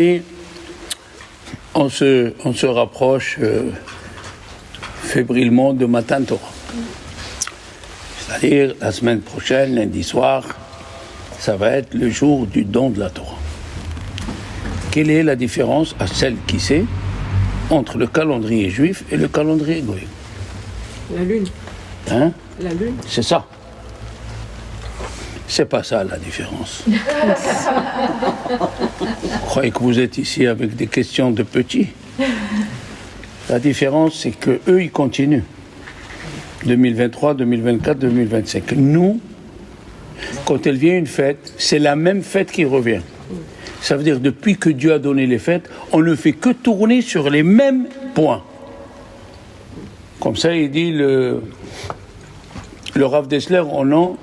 Et on se rapproche fébrilement de Matan Torah. C'est-à-dire, la semaine prochaine, lundi soir, ça va être le jour du don de la Torah. Quelle est la différence, à celle qui sait, entre le calendrier juif et le calendrier goy? La lune. Hein? La lune. C'est ça. C'est pas ça la différence. Vous croyez que vous êtes ici avec des questions de petits? La différence, c'est que eux, ils continuent. 2023, 2024, 2025. Nous, quand elle vient une fête, c'est la même fête qui revient. Ça veut dire, depuis que Dieu a donné les fêtes, on ne fait que tourner sur les mêmes points. Comme ça, il dit le Rav Dessler au nom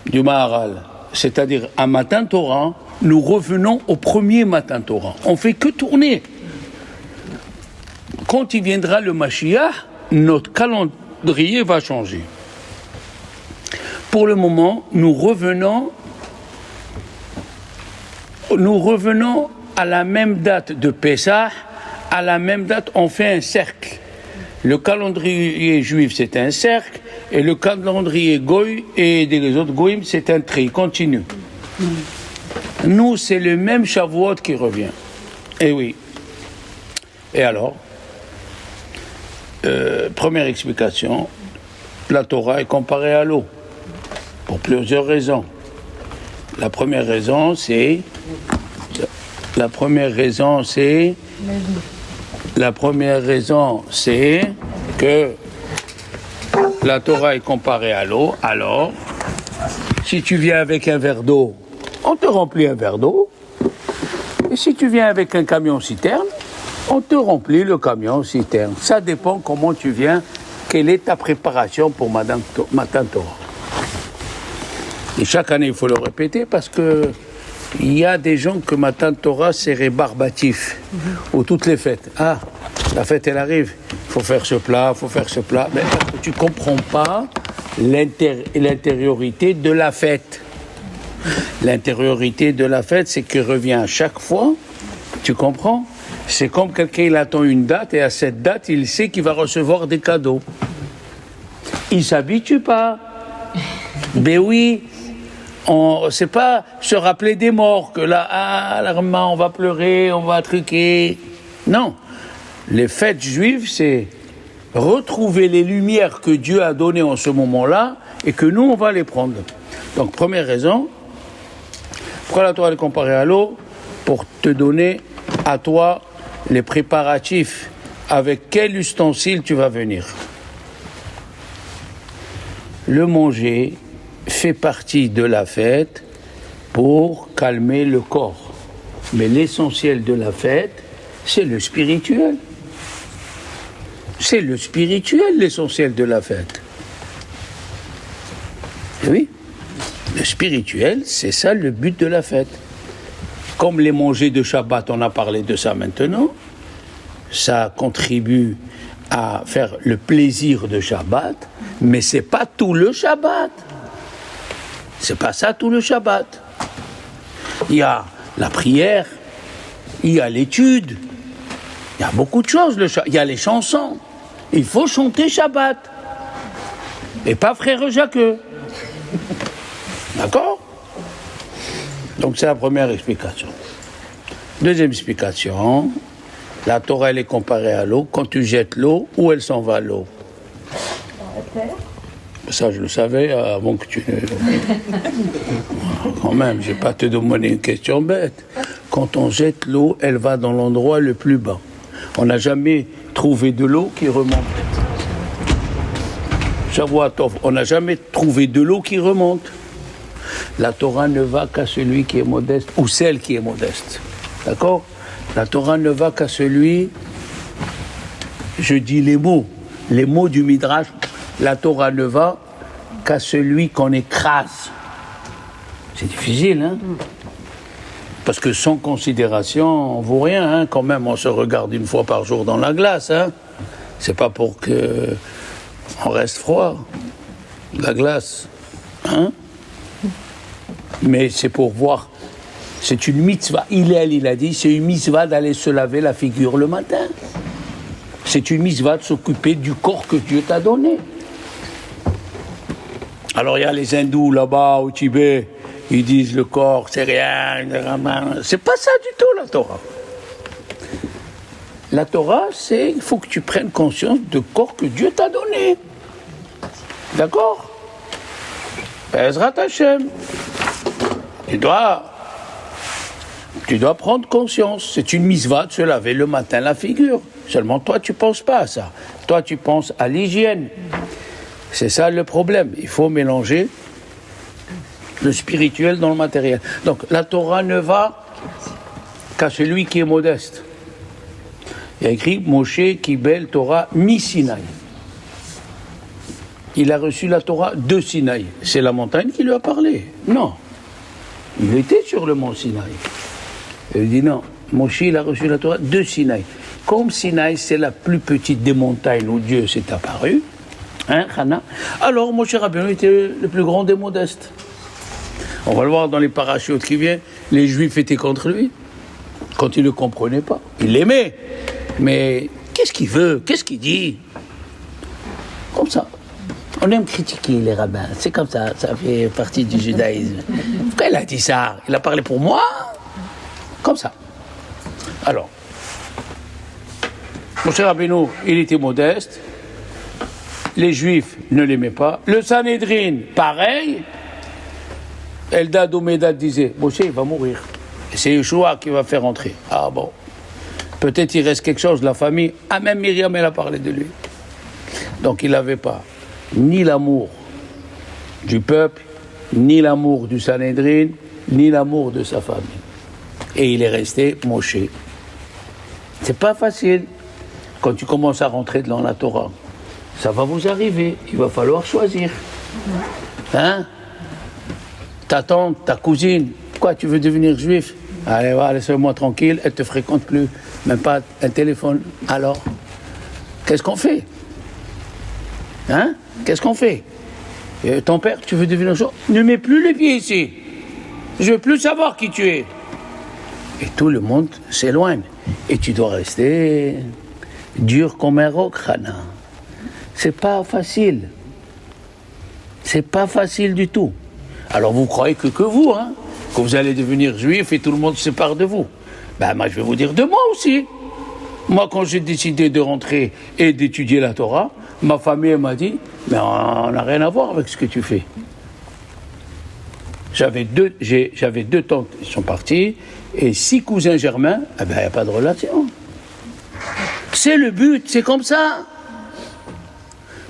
du Maharal. C'est-à-dire, à Matan Torah, nous revenons au premier Matan Torah. On ne fait que tourner. Quand il viendra le Mashiach, notre calendrier va changer. Pour le moment, nous revenons à la même date de Pessah, à la même date, on fait un cercle. Le calendrier juif, c'est un cercle, et le calendrier goy et des autres goyim, c'est un trait. Il continue. Nous, c'est le même Shavuot qui revient. Eh oui. Et alors, première explication, la Torah est comparée à l'eau, pour plusieurs raisons. La première raison, c'est que la Torah est comparée à l'eau. Alors, si tu viens avec un verre d'eau, on te remplit un verre d'eau. Et si tu viens avec un camion-citerne, on te remplit le camion-citerne. Ça dépend comment tu viens, quelle est ta préparation pour Matan Torah. Et chaque année, il faut le répéter parce que il y a des gens que Matan Torah, c'est rébarbatif. Ou toutes les fêtes. Ah, la fête, elle arrive. Il faut faire ce plat, Mais parce que tu ne comprends pas l'intériorité de la fête. L'intériorité de la fête, c'est qu'il revient à chaque fois. Tu comprends? C'est comme quelqu'un, il attend une date et à cette date, il sait qu'il va recevoir des cadeaux. Il ne s'habitue pas. Ben oui. C'est pas se rappeler des morts, que là, on va pleurer, on va truquer. Non. Les fêtes juives, c'est retrouver les lumières que Dieu a données en ce moment-là et que nous, on va les prendre. Donc, première raison, pourquoi la Torah est comparée à l'eau? Pour te donner à toi les préparatifs. Avec quel ustensile tu vas venir? Le manger fait partie de la fête pour calmer le corps. Mais l'essentiel de la fête, c'est le spirituel. C'est le spirituel, l'essentiel de la fête. Et oui, le spirituel, c'est ça le but de la fête. Comme les manger de Shabbat, on a parlé de ça maintenant, ça contribue à faire le plaisir de Shabbat, mais c'est pas tout le Shabbat. C'est pas ça tout le Shabbat. Il y a la prière, il y a l'étude, il y a beaucoup de choses. Il y a les chansons. Il faut chanter Shabbat. Et pas frère Jacques. D'accord? Donc c'est la première explication. Deuxième explication, la Torah elle est comparée à l'eau. Quand tu jettes l'eau, où elle s'en va l'eau? Dans la terre. Ça, je le savais avant que tu... Quand même, je ne vais pas te demander une question bête. Quand on jette l'eau, elle va dans l'endroit le plus bas. On n'a jamais trouvé de l'eau qui remonte. Shavuot, on n'a jamais trouvé de l'eau qui remonte. La Torah ne va qu'à celui qui est modeste, ou celle qui est modeste. D'accord? La Torah ne va qu'à celui... Je dis les mots du Midrash... La Torah ne va qu'à celui qu'on écrase. C'est difficile, hein? Parce que sans considération, on vaut rien, hein? Quand même, on se regarde une fois par jour dans la glace, hein? C'est pas pour que on reste froid, la glace, hein? Mais c'est pour voir C'est une mitzvah. Il a dit, c'est une mitzvah d'aller se laver la figure le matin. C'est une mitzvah de s'occuper du corps que Dieu t'a donné. Alors il y a les hindous là-bas au Tibet, ils disent le corps c'est rien, c'est pas ça du tout la Torah. La Torah, c'est il faut que tu prennes conscience du corps que Dieu t'a donné. D'accord? Ezrat Hashem. Tu dois prendre conscience. C'est une mitzvah de se laver le matin la figure. Seulement toi, tu ne penses pas à ça. Toi, tu penses à l'hygiène. C'est ça le problème. Il faut mélanger le spirituel dans le matériel. Donc, la Torah ne va qu'à celui qui est modeste. Il y a écrit Moshe Kibel Torah mi Sinaï. Il a reçu la Torah de Sinaï. C'est la montagne qui lui a parlé. Non. Il était sur le mont Sinaï. Il dit non. Moshe, il a reçu la Torah de Sinaï. Comme Sinaï, c'est la plus petite des montagnes où Dieu s'est apparu, hein, Hana, alors Moshe Rabbeinu était le plus grand des modestes. On va le voir dans les parachutes qui viennent. Les Juifs étaient contre lui quand ils ne le comprenaient pas. Ils l'aimaient. Mais qu'est-ce qu'il veut? Qu'est-ce qu'il dit? Comme ça. On aime critiquer les rabbins. C'est comme ça. Ça fait partie du judaïsme. Pourquoi il a dit ça? Il a parlé pour moi? Comme ça. Alors, Moshe Rabbeinu, il était modeste. Les Juifs ne l'aimaient pas. Le Sanhédrin, pareil. Eldad ou Medad disait, Moshe, il va mourir. Et c'est Yeshua qui va faire entrer. Ah bon. Peut-être il reste quelque chose de la famille. Ah, même Myriam, elle a parlé de lui. Donc il n'avait pas ni l'amour du peuple, ni l'amour du Sanhédrin, ni l'amour de sa famille. Et il est resté Moshe. C'est pas facile. Quand tu commences à rentrer dans la Torah, ça va vous arriver. Il va falloir choisir. Hein? Ta tante, ta cousine, quoi, tu veux devenir juif? Allez, va, laisse-moi tranquille, elle te fréquente plus, même pas un téléphone. Alors, qu'est-ce qu'on fait? Hein? Qu'est-ce qu'on fait? Ton père, tu veux devenir juif? Ne mets plus les pieds ici. Je veux plus savoir qui tu es. Et tout le monde s'éloigne. Et tu dois rester dur comme un roc, Hana. C'est pas facile. C'est pas facile du tout. Alors vous croyez que vous, hein, que vous allez devenir juif et tout le monde se sépare de vous. Ben moi je vais vous dire de moi aussi. Moi quand j'ai décidé de rentrer et d'étudier la Torah, ma famille m'a dit, mais on n'a rien à voir avec ce que tu fais. J'avais deux tantes qui sont parties et 6 cousins germains, eh ben il n'y a pas de relation. C'est le but, c'est comme ça.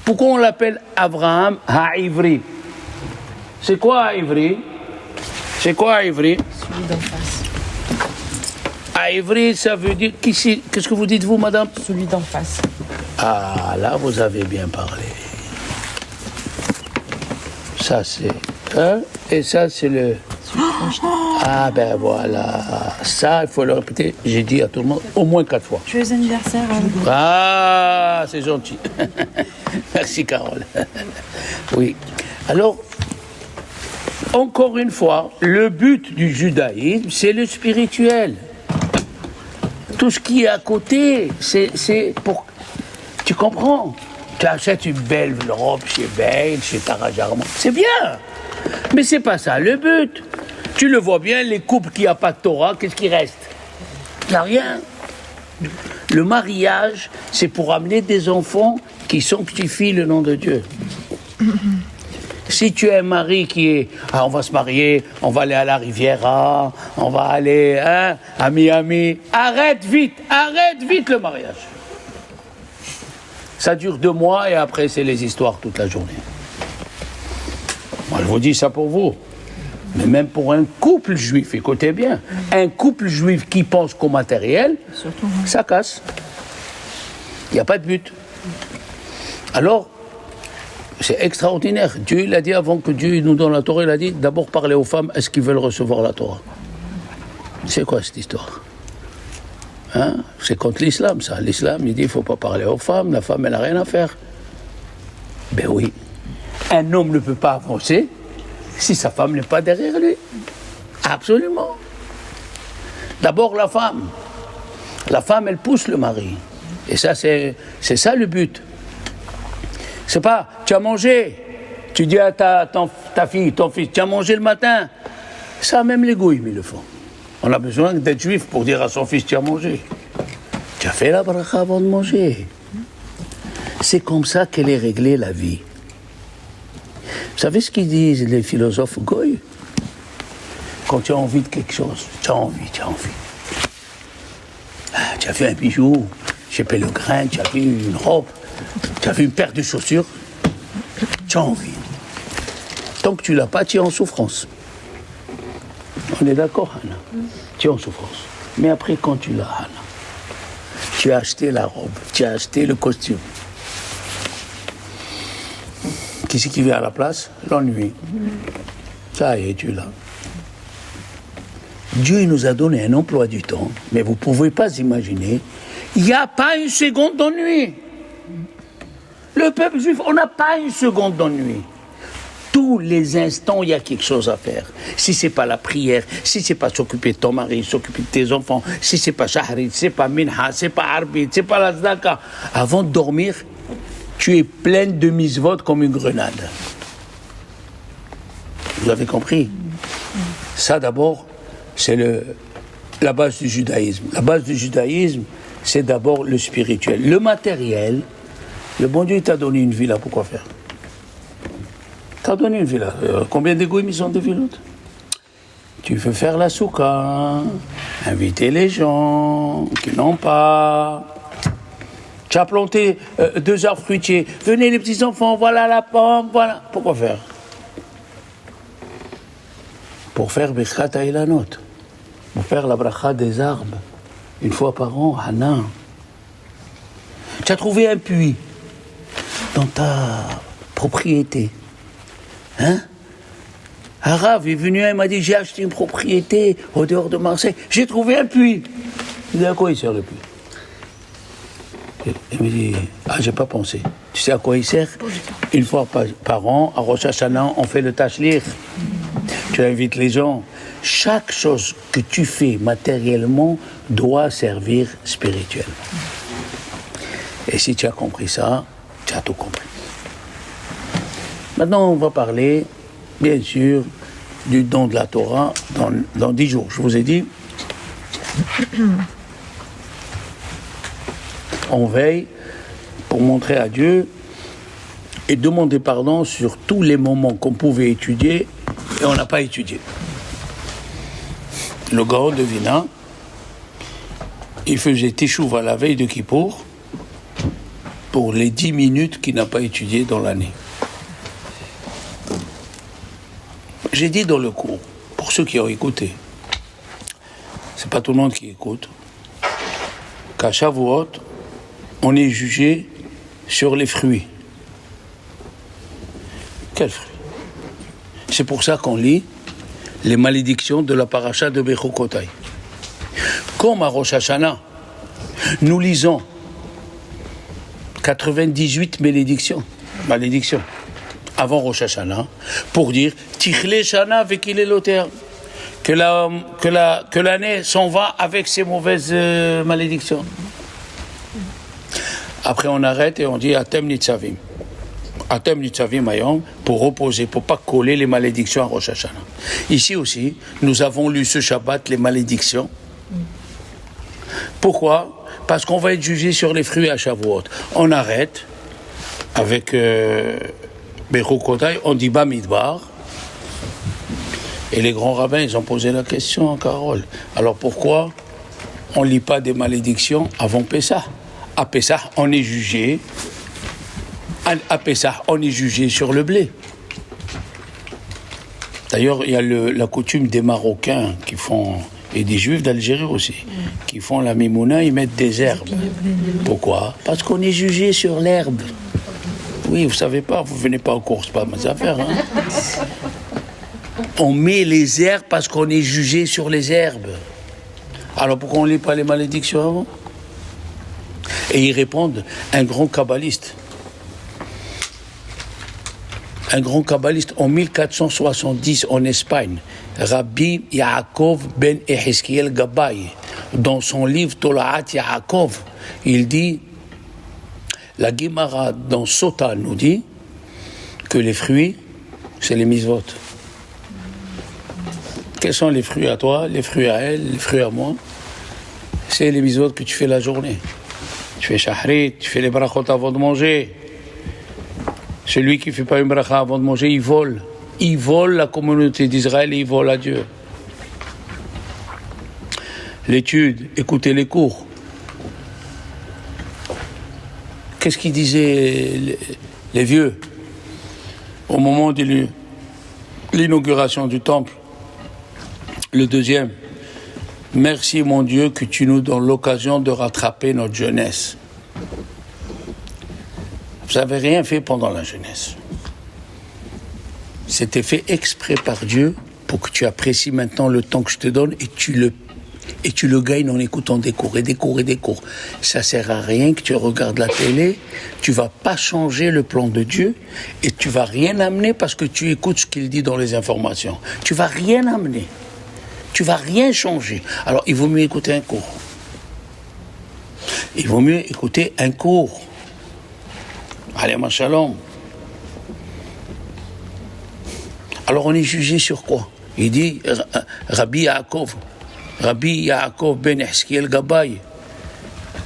Pourquoi on l'appelle Abraham Ha'ivri? C'est quoi Ha'ivri? C'est quoi Ha'ivri? Celui d'en face. Ha'ivri, ça veut dire... Qu'est-ce que vous dites, vous, madame? Celui d'en face. Ah, là, vous avez bien parlé. Ça, c'est... Hein? Et ça, c'est le... Ah, ben voilà. Ça, il faut le répéter. J'ai dit à tout le monde au moins 4 fois. Joyeux anniversaire. Ah, c'est gentil. Merci, Carole. Oui. Alors, encore une fois, le but du judaïsme, c'est le spirituel. Tout ce qui est à côté, c'est pour... Tu comprends? Tu achètes une belle robe chez Bale, chez Tarajarman. C'est bien. Mais c'est pas ça le but. Tu le vois bien, les couples qui n'ont pas de Torah, qu'est-ce qui reste? Il n'y a rien. Le mariage, c'est pour amener des enfants qui sanctifient le nom de Dieu. Si tu as un mari qui est, on va se marier, on va aller à la Riviera, on va aller à Miami, arrête vite le mariage. Ça dure 2 mois et après c'est les histoires toute la journée. Moi je vous dis ça pour vous. Mais même pour un couple juif, écoutez bien, un couple juif qui pense qu'au matériel, ça casse. Il n'y a pas de but. Alors, c'est extraordinaire. Dieu, il a dit avant que Dieu nous donne la Torah, il a dit d'abord parler aux femmes, est-ce qu'ils veulent recevoir la Torah? C'est quoi cette histoire? Hein? C'est contre l'islam, ça. L'islam, il dit il ne faut pas parler aux femmes, la femme, elle n'a rien à faire. Ben oui. Un homme ne peut pas avancer si sa femme n'est pas derrière lui. Absolument. D'abord la femme. La femme, elle pousse le mari. Et ça, c'est ça le but. C'est pas, tu as mangé. Tu dis à ta fille, ton fils, tu as mangé le matin. Ça, même les goïms, ils le font. On a besoin d'être juif pour dire à son fils, tu as mangé. Tu as fait la bracha avant de manger. C'est comme ça qu'elle est réglée, la vie. Vous savez ce qu'ils disent les philosophes goïs? Quand tu as envie de quelque chose, tu as envie. Ah, tu as vu un bijou, j'ai payé le grain, tu as vu une robe, tu as vu une paire de chaussures, tu as envie. Tant que tu l'as pas, tu es en souffrance. On est d'accord, Hana? Tu es en souffrance. Mais après, quand tu l'as, Hana, tu as acheté la robe, tu as acheté le costume. Qui c'est qui vient à la place? L'ennui. Ça y est, tu l'as. Dieu nous a donné un emploi du temps, mais vous ne pouvez pas imaginer, il n'y a pas une seconde d'ennui. Le peuple juif, on n'a pas une seconde d'ennui. Tous les instants, il y a quelque chose à faire. Si ce n'est pas la prière, si ce n'est pas s'occuper de ton mari, s'occuper de tes enfants, si ce n'est pas shahrit, si ce n'est pas minha, si ce n'est pas arbit, si ce n'est pas la zdaka, avant de dormir, tu es pleine de misvot comme une grenade. Vous avez compris? Ça d'abord, c'est la base du judaïsme. La base du judaïsme, c'est d'abord le spirituel. Le matériel, le bon Dieu t'a donné une villa, pourquoi faire? T'as donné une villa. Combien d'égoïmes ils ont des villas? Tu veux faire la souka, inviter les gens qui n'ont pas. Tu as planté 2 arbres fruitiers. Venez les petits enfants, voilà la pomme, voilà. Pourquoi faire? Pour faire Birkat Hailanot. Pour faire la bracha des arbres. Une fois par an, Hana. Tu as trouvé un puits dans ta propriété. Hein? Arav est venu, il m'a dit, j'ai acheté une propriété au dehors de Marseille. J'ai trouvé un puits. Il dit, à quoi il sert le puits? Il me dit, j'ai pas pensé. Tu sais à quoi il sert? Une fois par an, à Rosh Hashanah, on fait le tashlir. Tu invites les gens. Chaque chose que tu fais matériellement doit servir spirituellement. Et si tu as compris ça, tu as tout compris. Maintenant, on va parler, bien sûr, du don de la Torah dans 10 jours. Je vous ai dit, on veille pour montrer à Dieu et demander pardon sur tous les moments qu'on pouvait étudier et on n'a pas étudié. Le Gaon de Vina, il faisait Teshuvah la veille de Kippour pour les 10 minutes qu'il n'a pas étudié dans l'année. J'ai dit dans le cours, pour ceux qui ont écouté, c'est pas tout le monde qui écoute, qu'à Shavuot, on est jugé sur les fruits. Quels fruits? C'est pour ça qu'on lit les malédictions de la paracha de Bechukotai. Comme à Rosh Hashanah, nous lisons 98 malédictions avant Rosh Hashanah pour dire Tichle Shana vekile loter, que l'année s'en va avec ses mauvaises malédictions. Après on arrête et on dit Atem Nitzavim. Atem Nitzavim Ayom, pour reposer, pour pas coller les malédictions à Rosh Hashanah. Ici aussi, nous avons lu ce Shabbat, les malédictions. Pourquoi? Parce qu'on va être jugé sur les fruits à Shavuot. On arrête avec Bechukotai, on dit Bamidbar. Et les grands rabbins, ils ont posé la question en Carole. Alors pourquoi on ne lit pas des malédictions avant Pessah? À Pessah, on est jugé. À Pessah, on est jugé sur le blé. D'ailleurs, il y a la coutume des Marocains qui font, et des Juifs d'Algérie aussi, qui font la mimouna, ils mettent des herbes. Pourquoi? Parce qu'on est jugé sur l'herbe. Oui, vous savez pas, vous venez pas aux courses, pas mes affaires. Hein? On met les herbes parce qu'on est jugé sur les herbes. Alors pourquoi on ne lit pas les malédictions avant? Et ils répondent, un grand kabbaliste en 1470 en Espagne, Rabbi Yaakov ben Echeskiel Gabay, dans son livre Tolaat Yaakov, il dit, la Gemara dans Sota nous dit que les fruits, c'est les mitzvot. Quels sont les fruits à toi, les fruits à elle, les fruits à moi? C'est les mitzvot que tu fais la journée. Tu fais shahrit, tu fais les brachot avant de manger. Celui qui ne fait pas une bracha avant de manger, il vole. Il vole la communauté d'Israël et il vole à Dieu. L'étude, écoutez les cours. Qu'est-ce qu'ils disaient les vieux au moment de l'inauguration du temple? Le deuxième, merci mon Dieu que tu nous donnes l'occasion de rattraper notre jeunesse. Vous n'avez rien fait pendant la jeunesse. C'était fait exprès par Dieu pour que tu apprécies maintenant le temps que je te donne et tu le gagnes en écoutant des cours et des cours et des cours. Ça sert à rien que tu regardes la télé, tu vas pas changer le plan de Dieu et tu vas rien amener parce que tu écoutes ce qu'il dit dans les informations. Tu vas rien amener. Tu vas rien changer. Alors il vaut mieux écouter un cours. Il vaut mieux écouter un cours. Allez, ma shalom. Alors on est jugé sur quoi? Il dit Rabbi Yaakov ben Echeskiel Gabay.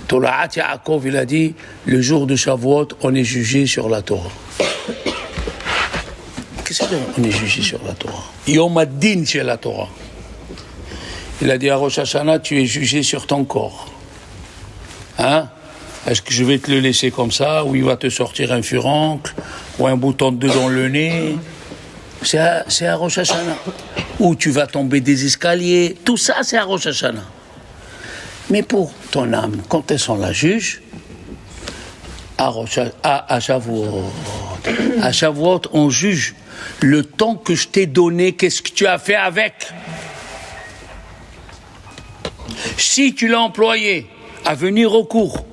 Tolaat Yaakov, il a dit le jour de Shavuot, on est jugé sur la Torah. Qu'est-ce qu'on est jugé sur la Torah? Yom ad-din chez la Torah. Il a dit à Rosh Hashanah, tu es jugé sur ton corps. Hein? Est-ce que je vais te le laisser comme ça, ou il va te sortir un furoncle, ou un bouton de dans le nez? C'est à Rosh Hashanah. Ou tu vas tomber des escaliers. Tout ça, c'est à Rosh Hashanah. Mais pour ton âme, quand est-ce qu'on la juge? À Shavuot. À Shavuot, on juge le temps que je t'ai donné, qu'est-ce que tu as fait avec? Si tu l'as employé à venir au cours,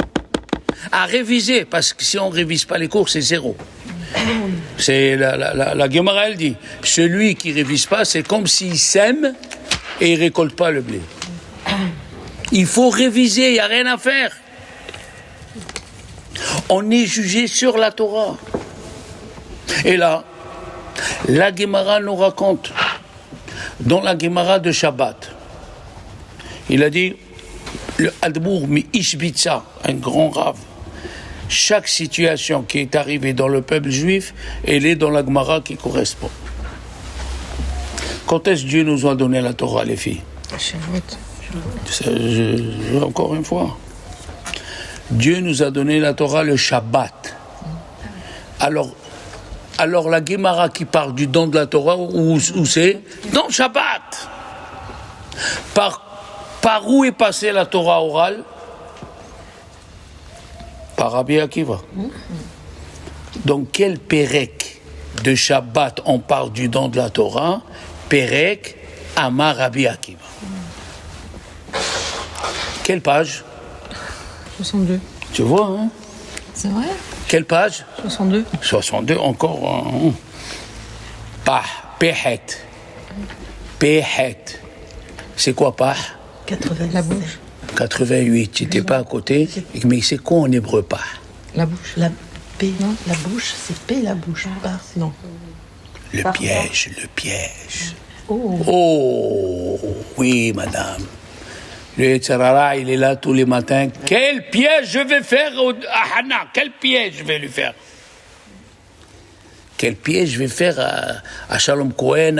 à réviser, parce que si on ne révise pas les cours, c'est zéro. C'est la Gemara, elle dit, celui qui ne révise pas, c'est comme s'il sème et il ne récolte pas le blé. Il faut réviser, il n'y a rien à faire. On est jugé sur la Torah. Et là, la Gemara nous raconte, dans la Gemara de Shabbat, il a dit, le Admour mi Ishbitsa, un grand rave, chaque situation qui est arrivée dans le peuple juif, elle est dans la Gemara qui correspond. Quand est-ce que Dieu nous a donné la Torah, les filles? Encore une fois. Dieu nous a donné la Torah le Shabbat. Alors la Gemara qui parle du don de la Torah, où c'est? Dans le Shabbat. Par où est passée la Torah orale? Par Rabbi Akiva. Donc quel Pérec de Shabbat on parle du don de la Torah? Pérec Amar Rabbi Akiva. Quelle page? 62. Tu vois, hein? C'est vrai? Quelle page? 62. 62 encore. Pah, Péhet. Péhet. C'est quoi Pah? 88. La bouche. 88, tu n'étais pas à côté. Mais c'est quoi en hébreu Pah? La bouche. La P, non? La bouche, c'est P, la bouche. Pas. Non. Le piège, le piège. Oh. Oh, oui, madame. Le Tzarara, il est là tous les matins. Quel piège je vais faire à Hana? Quel piège je vais lui faire? Quel piège je vais faire à Shalom Cohen?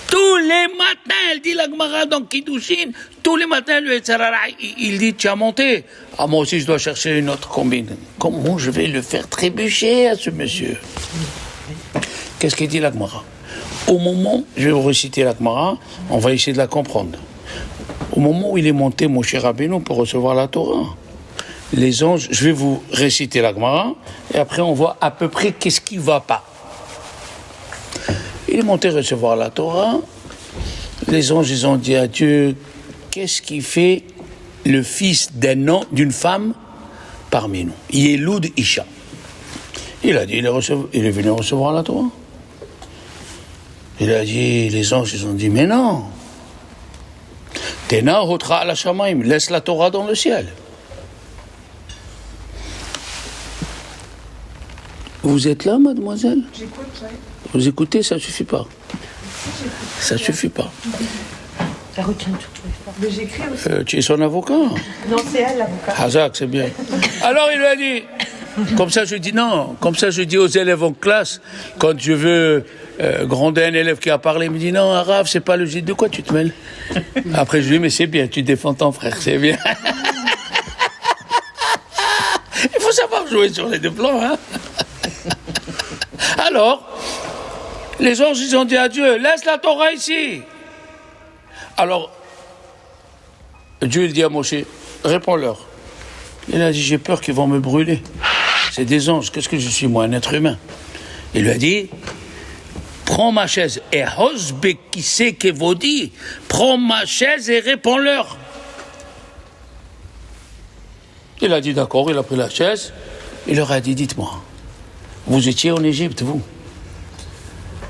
Tous les matins, elle dit la Gemara dans Kiddushin, tous les matins, le Tzarara, il dit, tu as monté. Ah, moi aussi, je dois chercher une autre combine. Comment je vais le faire trébucher à ce monsieur? Qu'est-ce qu'il dit la Gemara? Au moment, je vais vous réciter la Gemara, on va essayer de la comprendre. Au moment où il est monté, mon cher Rabbeinu, pour recevoir la Torah, les anges, je vais vous réciter la Gemara, et après on voit à peu près qu'est-ce qui ne va pas. Il est monté recevoir la Torah, les anges, ils ont dit à Dieu, qu'est-ce qui fait le fils d'une femme parmi nous? Yeloud Isha. Il a dit, il est venu recevoir la Torah. Il a dit, les anges, ils ont dit, mais non. Tena hotra ala shamaim, laisse la Torah dans le ciel. Vous êtes là, mademoiselle? J'écoute, oui. Vous écoutez, ça ne suffit pas. Ça ne suffit pas. Elle retient tout. Mais j'écris aussi. Tu es son avocat? Non, c'est elle, l'avocat. Hazak, c'est bien. Alors il lui a dit, comme ça je dis non, comme ça je dis aux élèves en classe, quand je veux gronder un élève qui a parlé, il me dit non, Arabe, c'est pas logique, de quoi tu te mêles? Après je lui dis, mais c'est bien, tu défends ton frère, c'est bien. Il faut savoir jouer sur les deux plans, hein. Alors, les anges, ils ont dit à Dieu, laisse la Torah ici. Alors, Dieu il dit à Moshe, réponds-leur. Il a dit, j'ai peur qu'ils vont me brûler. C'est des anges, qu'est-ce que je suis moi, un être humain? Il lui a dit, prends ma chaise, et hosbe qui sait que vous dit, prends ma chaise et réponds-leur. Il a dit d'accord, il a pris la chaise, il leur a dit, dites-moi, vous étiez en Égypte, vous?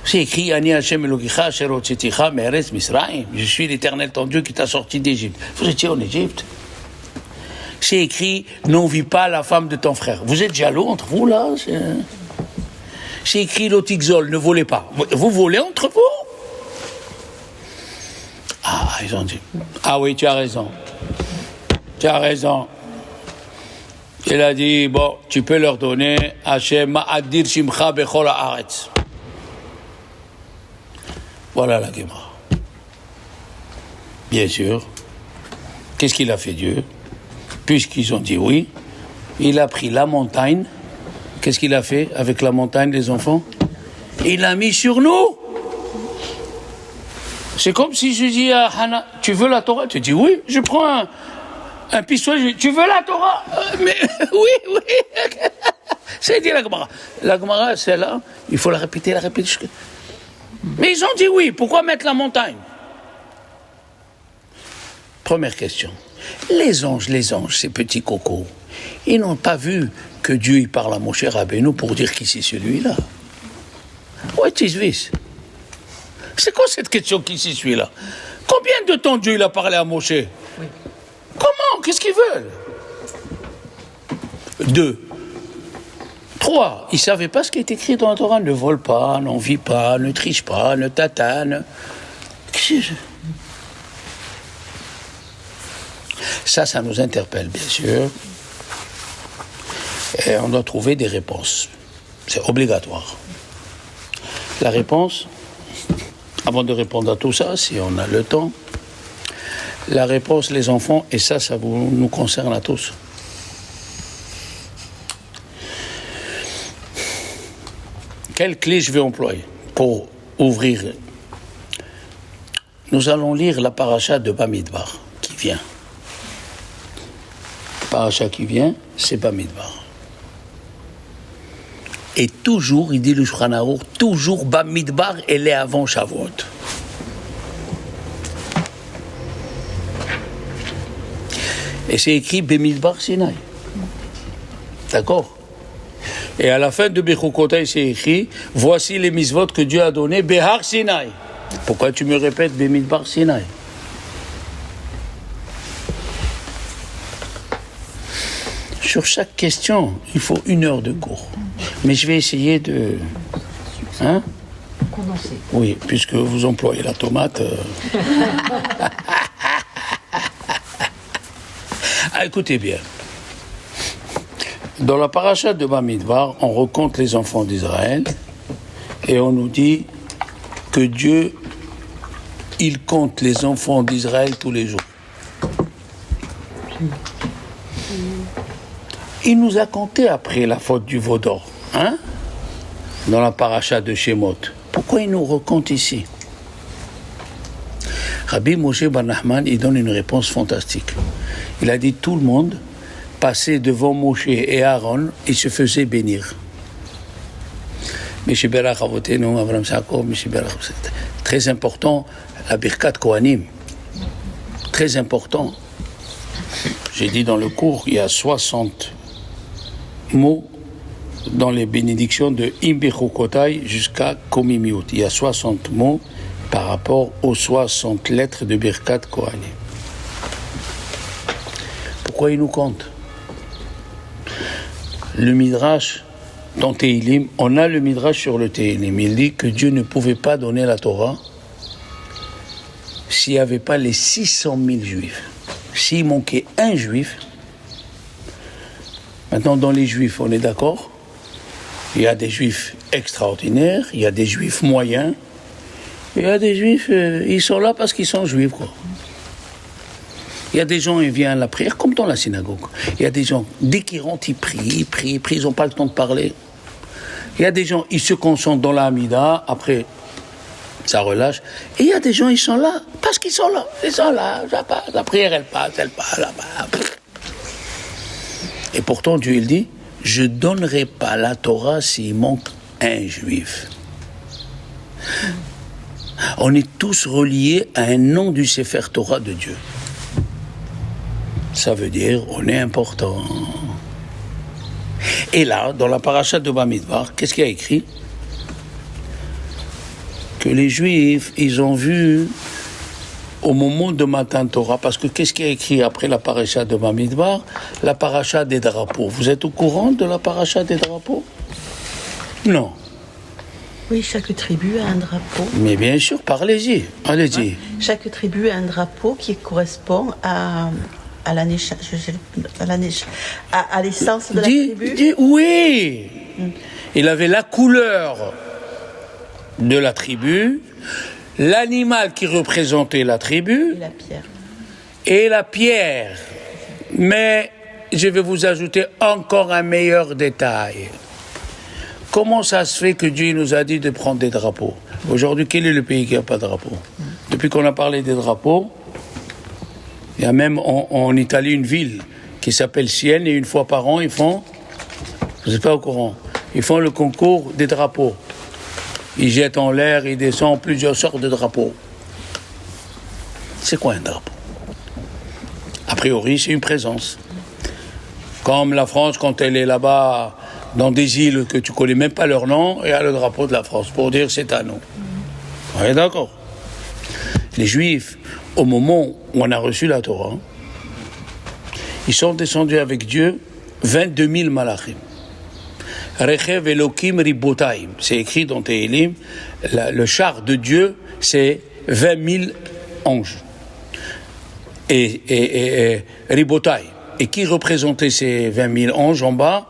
C'est écrit, Ani Hashem Elokicha, Asher Hotzeticha, Me'eretz Misraïm. Je suis l'Éternel ton Dieu qui t'a sorti d'Égypte. Vous étiez en Égypte. C'est écrit, n'envie pas la femme de ton frère. Vous êtes jaloux entre vous, là? C'est écrit, l'Otixol, ne volez pas. Vous volez entre vous? Ah, ils ont dit, ah oui, tu as raison. Tu as raison. Il a dit, bon, tu peux leur donner, Hashem Ma'adir Shimcha Bechol Haaretz. Voilà la Gemara. Bien sûr. Qu'est-ce qu'il a fait Dieu? Puisqu'ils ont dit oui, il a pris la montagne. Qu'est-ce qu'il a fait avec la montagne, les enfants? Il l'a mis sur nous. C'est comme si je dis à Hannah, tu veux la Torah? Tu dis oui, je prends un pistolet, tu veux la Torah? Mais oui. C'est dit la Gemara. La Gemara, c'est là, il faut la répéter. Mais ils ont dit oui, pourquoi mettre la montagne? Première question. Les anges, ces petits cocos, ils n'ont pas vu que Dieu il parle à Moshe Rabbeinu pour dire qui c'est celui-là. What is this? C'est quoi cette question qui c'est celui-là? Combien de temps Dieu il a parlé à Moshe? Oui. Comment? Qu'est-ce qu'ils veulent? 2. 3. Ils ne savaient pas ce qui est écrit dans la Torah. Ne vole pas, n'envie pas, ne triche pas, ne tatane. Ça nous interpelle, bien sûr. Et on doit trouver des réponses. C'est obligatoire. La réponse, avant de répondre à tout ça, si on a le temps, la réponse, les enfants, et ça nous concerne à tous. Quelle clé je vais employer pour ouvrir? Nous allons lire la paracha de Bamidbar qui vient. La paracha qui vient, c'est Bamidbar. Et toujours, il dit le Shulchan Aruch, toujours Bamidbar, elle est avant Shavuot. Et c'est écrit Bamidbar Sinai. D'accord? Et à la fin de Bechukotai, c'est écrit, voici les misvot que Dieu a donné, Behar Sinai. Pourquoi tu me répètes Bamidbar Sinai? Sur chaque question, il faut 1 heure de cours. Mais je vais essayer de... Hein? Condensé. Oui, puisque vous employez la tomate. Ah, écoutez bien. Dans la paracha de Bamidbar, on recompte les enfants d'Israël et on nous dit que Dieu, il compte les enfants d'Israël tous les jours. Il nous a compté après la faute du veau d'or, hein? Dans la paracha de Shemot. Pourquoi il nous recompte ici? Rabbi Moshe Bar Nachman, il donne une réponse fantastique. Il a dit tout le monde passait devant Moshe et Aaron et se faisait bénir. Très important, la Birkat Kohanim. Très important. J'ai dit dans le cours, il y a 60 mots dans les bénédictions de Imbechukotai jusqu'à Komimiut. Il y a 60 mots par rapport aux 60 lettres de Birkat Kohanim. Pourquoi il nous compte? Le Midrash dans Tehilim, on a le Midrash sur le Tehilim. Il dit que Dieu ne pouvait pas donner la Torah s'il n'y avait pas les 600 000 juifs. S'il manquait un juif, maintenant dans les juifs, on est d'accord? Il y a des juifs extraordinaires, il y a des juifs moyens, il y a des juifs, ils sont là parce qu'ils sont juifs, quoi. Il y a des gens, ils viennent à la prière, comme dans la synagogue. Il y a des gens, dès qu'ils rentrent, ils prient, ils n'ont pas le temps de parler. Il y a des gens, ils se concentrent dans la Hamida, après, ça relâche. Et il y a des gens, ils sont là, parce qu'ils sont là. Ils sont là, la prière, elle passe, là-bas. Et pourtant, Dieu, il dit, je ne donnerai pas la Torah s'il manque un juif. On est tous reliés à un nom du Sefer Torah de Dieu. Ça veut dire, on est important. Et là, dans la paracha de Bamidbar, qu'est-ce qu'il y a écrit? Que les Juifs, ils ont vu au moment de Matan Torah, parce que qu'est-ce qu'il y a écrit après la paracha de Bamidbar? La paracha des drapeaux. Vous êtes au courant de la paracha des drapeaux? Non. Oui, chaque tribu a un drapeau. Mais bien sûr, parlez-y, allez-y. Ouais. Chaque tribu a un drapeau qui correspond à l'essence de la tribu. Oui. Il avait la couleur de la tribu, l'animal qui représentait la tribu Et la pierre. et la pierre. Mais je vais vous ajouter encore un meilleur détail. Comment ça se fait que Dieu nous a dit de prendre des drapeaux? Aujourd'hui, quel est le pays qui n'a pas de drapeau? Depuis qu'on a parlé des drapeaux, il y a même en Italie une ville qui s'appelle Sienne, et une fois par an, ils font, vous n'êtes pas au courant, ils font le concours des drapeaux. Ils jettent en l'air, ils descendent plusieurs sortes de drapeaux. C'est quoi un drapeau? A priori, c'est une présence. Comme la France, quand elle est là-bas, dans des îles que tu ne connais même pas leur nom, il y a le drapeau de la France, pour dire c'est à nous. On est d'accord? Les Juifs, au moment où on a reçu la Torah, ils sont descendus avec Dieu 22 000 malachim. Rechev Elokim Ribotaim, c'est écrit dans Tehilim, le char de Dieu, c'est 20 000 anges. Et Ribotaim. Et qui représentait ces 20 000 anges en bas?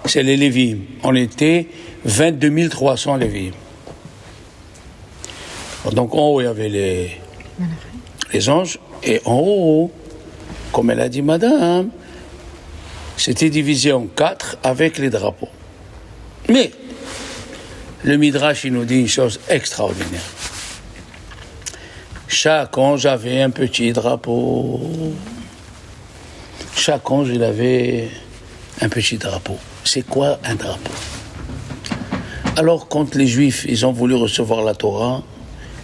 C'est les Lévim. On était 22 300 Lévim. Donc en haut, il y avait les anges, et en haut, comme elle a dit madame, c'était divisé en 4 avec les drapeaux. Mais le Midrash, il nous dit une chose extraordinaire. Chaque ange avait un petit drapeau. Chaque ange, il avait un petit drapeau. C'est quoi un drapeau? Alors, quand les Juifs, ils ont voulu recevoir la Torah,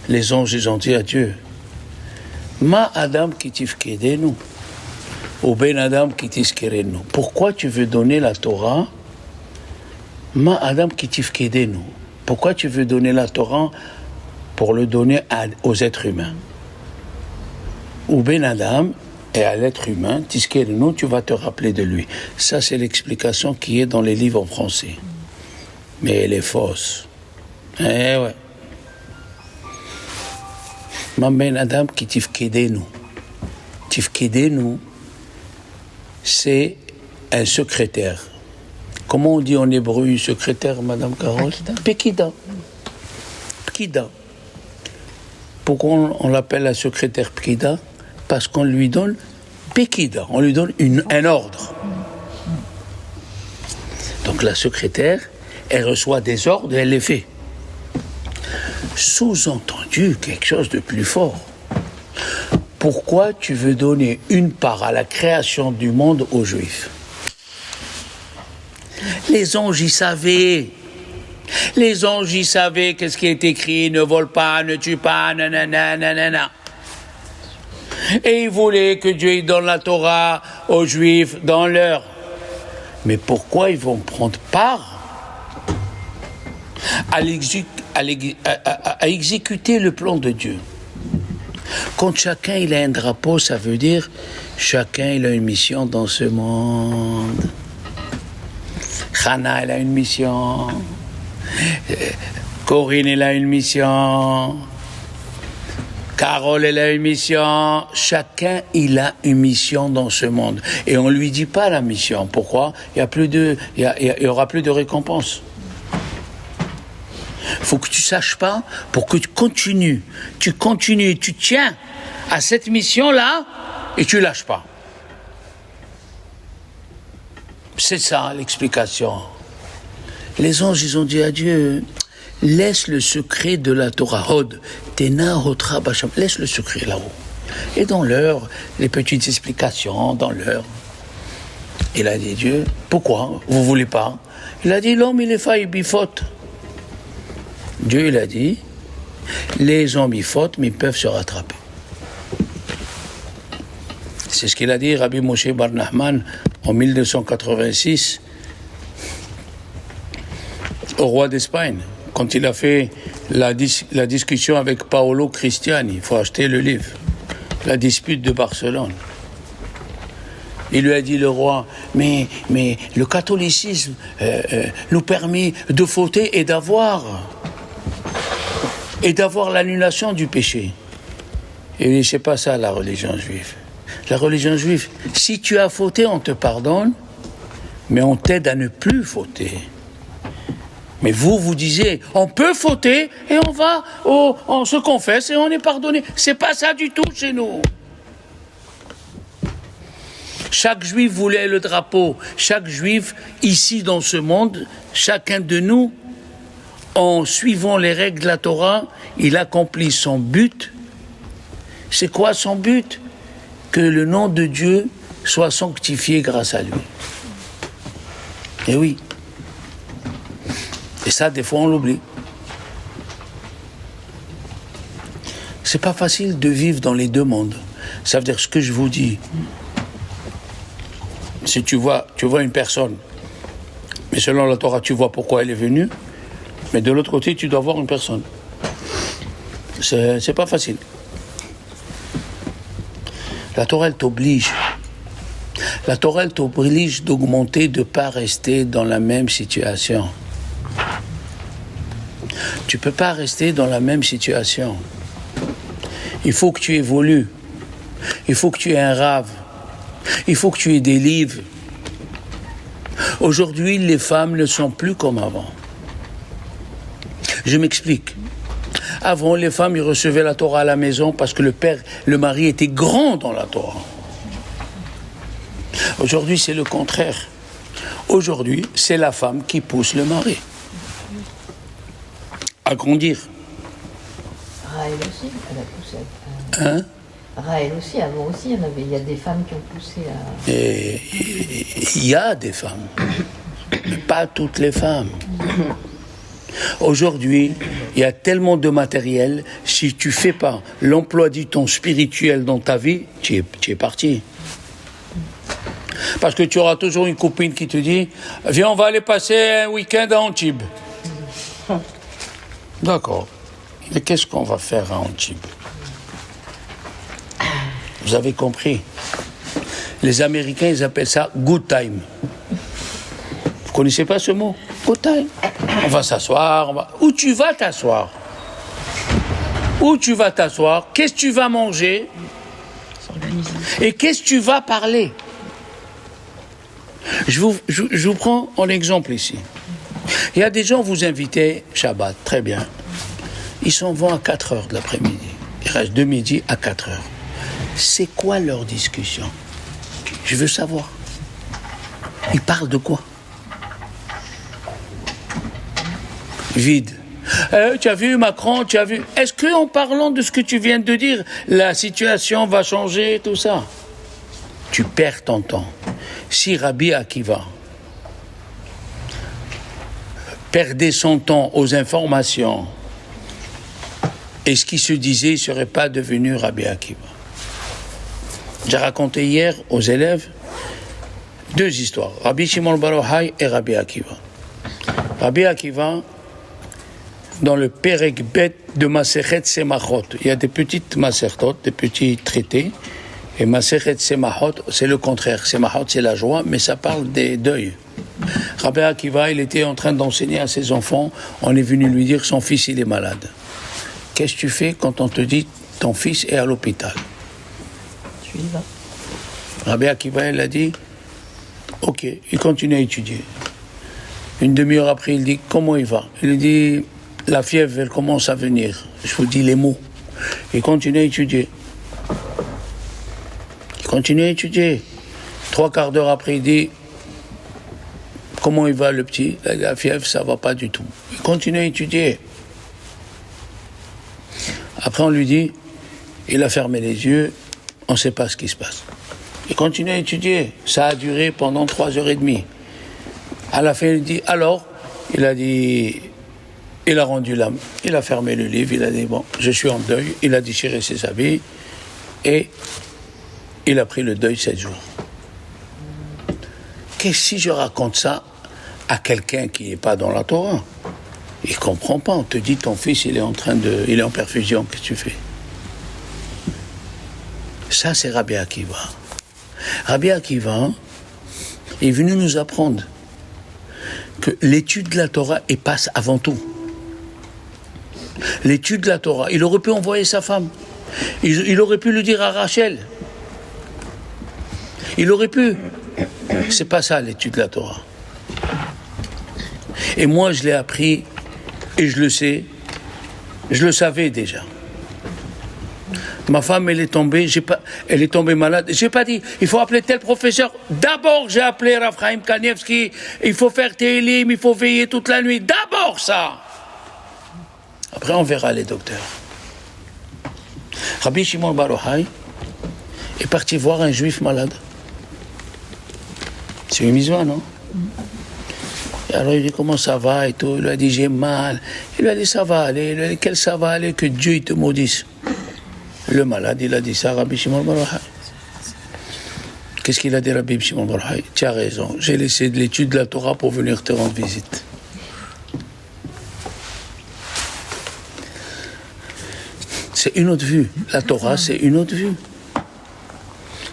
les anges, ils ont dit à Dieu, Ma Adam qui tifkedenu, ou Ben Adam qui tiskerenu. Pourquoi tu veux donner la Torah? Ma Adam qui tifkedenu. Pourquoi tu veux donner la Torah pour le donner aux êtres humains? Ou Ben Adam, et à l'être humain, tiskerenu, tu vas te rappeler de lui. Ça, c'est l'explication qui est dans les livres en français. Mais elle est fausse. Eh ouais. Ma Ben Adam qui tifkedenu. Tifkedenu, c'est un secrétaire. Comment on dit en hébreu secrétaire, Madame Carole? Pekida. Pekida. Pourquoi on l'appelle la secrétaire Pekida? Parce qu'on lui donne Pekida, on lui donne un ordre. Donc la secrétaire, elle reçoit des ordres et elle les fait. Sous-entendu, quelque chose de plus fort. Pourquoi tu veux donner une part à la création du monde aux Juifs? Les anges y savaient. Les anges y savaient qu'est-ce qui est écrit, ne vole pas, ne tue pas, nanana, nanana. Et ils voulaient que Dieu donne la Torah aux Juifs dans l'heure. Mais pourquoi ils vont prendre part à exécuter le plan de Dieu. Quand chacun il a un drapeau, ça veut dire chacun il a une mission dans ce monde. Hannah elle a une mission, Corinne elle a une mission, Carole elle a une mission. Chacun il a une mission dans ce monde et on lui dit pas la mission. Pourquoi? Il y aura plus de récompense. Faut que tu saches pas pour que tu continues, tu tiens à cette mission-là et tu lâches pas. C'est ça l'explication. Les anges, ils ont dit à Dieu, laisse le secret de la Torah, Hod, Tena, Hotra, Bacham, laisse le secret là-haut. Et dans l'heure, les petites explications, dans l'heure. Il a dit, Dieu, pourquoi vous voulez pas? Il a dit, l'homme il est failli bifote. Dieu il a dit, les hommes ils fautent mais ils peuvent se rattraper. C'est ce qu'il a dit Rabbi Moshe Bar Nachman en 1286 au roi d'Espagne, quand il a fait la discussion avec Paolo Cristiani. Il faut acheter le livre, la dispute de Barcelone. Il lui a dit, le roi, mais le catholicisme nous permet de fauter et d'avoir l'annulation du péché. Et c'est pas ça la religion juive. La religion juive, si tu as fauté, on te pardonne, mais on t'aide à ne plus fauter. Mais vous disiez, on peut fauter et on se confesse et on est pardonné. C'est pas ça du tout chez nous. Chaque juif voulait le drapeau. Chaque juif, ici dans ce monde, chacun de nous, en suivant les règles de la Torah, il accomplit son but. C'est quoi son but? Que le nom de Dieu soit sanctifié grâce à lui. Et oui. Et ça, des fois, on l'oublie. C'est pas facile de vivre dans les deux mondes. Ça veut dire ce que je vous dis. Si tu vois une personne, mais selon la Torah, tu vois pourquoi elle est venue, mais de l'autre côté, tu dois voir une personne. C'est pas facile. La Torah, elle t'oblige. La Torah, elle t'oblige d'augmenter, de ne pas rester dans la même situation. Tu ne peux pas rester dans la même situation. Il faut que tu évolues. Il faut que tu aies un rave. Il faut que tu aies des livres. Aujourd'hui, les femmes ne sont plus comme avant. Je m'explique. Avant, les femmes, ils recevaient la Torah à la maison parce que le mari était grand dans la Torah. Aujourd'hui, c'est le contraire. Aujourd'hui, c'est la femme qui pousse le mari à grandir. Raël aussi, elle a poussé. Hein? Raël aussi, avant aussi, il y a des femmes qui ont poussé à... Et il y a des femmes, mais pas toutes les femmes. Aujourd'hui, il y a tellement de matériel, si tu ne fais pas l'emploi du temps spirituel dans ta vie, tu es parti. Parce que tu auras toujours une copine qui te dit « Viens, on va aller passer un week-end à Antibes. » D'accord. Mais qu'est-ce qu'on va faire à Antibes? Vous avez compris? Les Américains, ils appellent ça « good time ». Vous connaissez pas ce mot? Good time. On va s'asseoir. Où tu vas t'asseoir? Où tu vas t'asseoir? Qu'est-ce que tu vas manger? Et qu'est-ce que tu vas parler? Je vous prends en exemple ici. Il y a des gens, vous invitez Shabbat, très bien. Ils s'en vont à 4 heures de l'après-midi. Ils restent de midi à 4 heures. C'est quoi leur discussion? Je veux savoir. Ils parlent de quoi? Vide. Tu as vu Macron, tu as vu... Est-ce qu'en parlant de ce que tu viens de dire, la situation va changer, tout ça? Tu perds ton temps. Si Rabbi Akiva perdait son temps aux informations et ce qui se disait, il ne serait pas devenu Rabbi Akiva. J'ai raconté hier aux élèves 2 histoires, Rabbi Shimon Bar Yochai et Rabbi Akiva. Rabbi Akiva, dans le Perek Bet de Masechet Semachot. Il y a des petites Masertot, des petits traités. Et Masechet Semachot, c'est le contraire. Semachot, c'est la joie, mais ça parle des deuils. Rabbi Akiva, il était en train d'enseigner à ses enfants. On est venu lui dire que son fils, il est malade. Qu'est-ce que tu fais quand on te dit ton fils est à l'hôpital? Tu y vas. Rabbi Akiva, il a dit, ok, il continue à étudier. Une demi-heure après, il dit, comment il va? Il dit, la fièvre, elle commence à venir. Je vous dis les mots. Il continue à étudier. Il continue à étudier. 3/4 d'heure après, il dit, comment il va le petit? La fièvre, ça va pas du tout. Il continue à étudier. Après, on lui dit, il a fermé les yeux, on ne sait pas ce qui se passe. Il continue à étudier. Ça a duré pendant 3h30. À la fin, il dit, alors, il a dit, il a rendu l'âme. Il a fermé le livre, il a dit, bon, je suis en deuil. Il a déchiré ses habits et il a pris le deuil 7 jours. Qu'est-ce si je raconte ça à quelqu'un qui n'est pas dans la Torah? Il ne comprend pas. On te dit, ton fils, il est en perfusion, qu'est-ce que tu fais? Ça, c'est Rabbi Akiva. Rabbi Akiva est venu nous apprendre que l'étude de la Torah passe avant tout. L'étude de la Torah, il aurait pu envoyer sa femme. Il aurait pu le dire à Rachel. Il aurait pu. C'est pas ça l'étude de la Torah. Et moi, je l'ai appris et je le sais. Je le savais déjà. Ma femme, elle est tombée malade. J'ai pas dit, il faut appeler tel professeur. D'abord, j'ai appelé Rav Chaim Kanievski. Il faut faire Tehillim, il faut veiller toute la nuit. D'abord ça. Après, on verra les docteurs. Rabbi Shimon Bar Yochai est parti voir un juif malade. C'est une mitzvah, non? Et alors il dit comment ça va et tout. Il lui a dit j'ai mal. Il lui a dit ça va aller. Il lui a dit quel ça va aller, que Dieu il te maudisse. Le malade, il a dit ça à Rabbi Shimon Bar Yochai. Qu'est-ce qu'il a dit Rabbi Shimon Bar Yochai? Tu as raison, j'ai laissé de l'étude de la Torah pour venir te rendre visite. C'est une autre vue. La Torah, c'est une autre vue.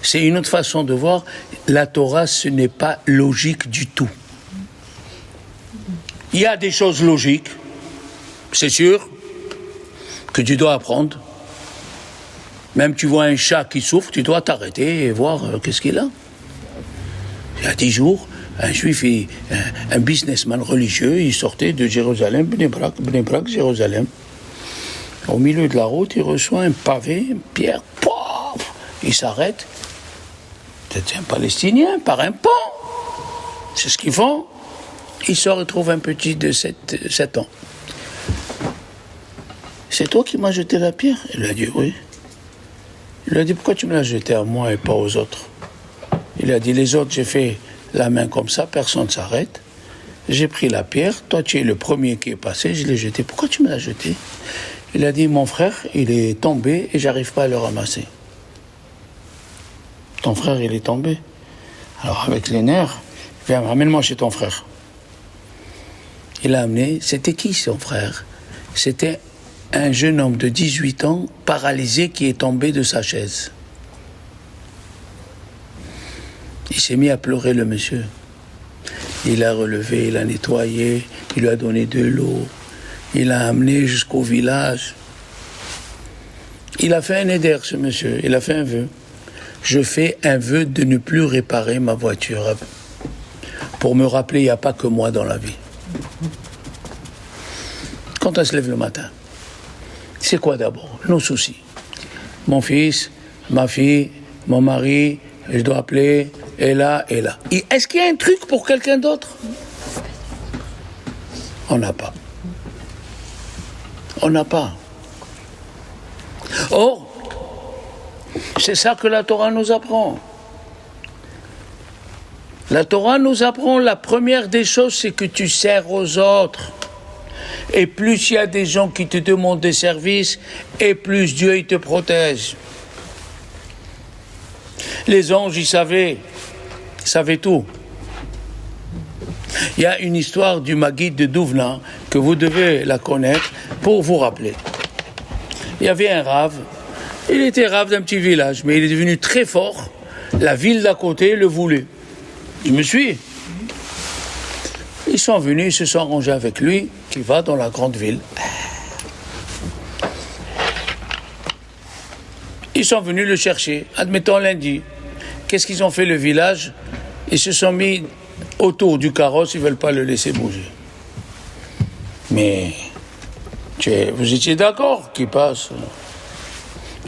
C'est une autre façon de voir. La Torah, ce n'est pas logique du tout. Il y a des choses logiques, c'est sûr, que tu dois apprendre. Même tu vois un chat qui souffre, tu dois t'arrêter et voir qu'est-ce qu'il a. Il y a 10 jours, un juif, un businessman religieux, il sortait de Jérusalem, Bnei Brak, Jérusalem. Au milieu de la route, il reçoit un pavé, une pierre, pof, il s'arrête. C'est un Palestinien, par un pont. C'est ce qu'ils font. Il sort et trouve un petit de 7 ans. C'est toi qui m'as jeté la pierre? Il lui a dit oui. Il lui a dit pourquoi tu me l'as jeté à moi et pas aux autres? Il a dit les autres, j'ai fait la main comme ça, personne ne s'arrête. J'ai pris la pierre, toi tu es le premier qui est passé, je l'ai jeté. Pourquoi tu me l'as jeté? Il a dit mon frère, il est tombé et j'arrive pas à le ramasser. Ton frère, il est tombé. Alors avec les nerfs, viens, ramène-moi chez ton frère. Il l'a amené, c'était qui son frère? C'était un jeune homme de 18 ans, paralysé, qui est tombé de sa chaise. Il s'est mis à pleurer, le monsieur. Il l'a relevé, il l'a nettoyé, il lui a donné de l'eau, il l'a amené jusqu'au village. Il a fait un éder, ce monsieur, il a fait un vœu. Je fais un vœu de ne plus réparer ma voiture. Pour me rappeler, il n'y a pas que moi dans la vie. Quand on se lève le matin, c'est quoi d'abord? Nos soucis. Mon fils, ma fille, mon mari, je dois appeler, et là, et là. Est-ce qu'il y a un truc pour quelqu'un d'autre? On n'a pas. On n'a pas. Or, c'est ça que la Torah nous apprend. La Torah nous apprend, la première des choses, c'est que tu sers aux autres. Et plus il y a des gens qui te demandent des services, et plus Dieu il te protège. Les anges, ils savaient tout. Il y a une histoire du Maguide de Douvna que vous devez la connaître pour vous rappeler. Il y avait un rave, il était rave d'un petit village, mais il est devenu très fort. La ville d'à côté le voulait. Tu me suis? Ils sont venus, ils se sont arrangés avec lui, qui va dans la grande ville. Ils sont venus le chercher, admettons lundi. Qu'est-ce qu'ils ont fait le village? Ils se sont mis autour du carrosse, ils ne veulent pas le laisser bouger. Mais vous étiez d'accord qu'il passe?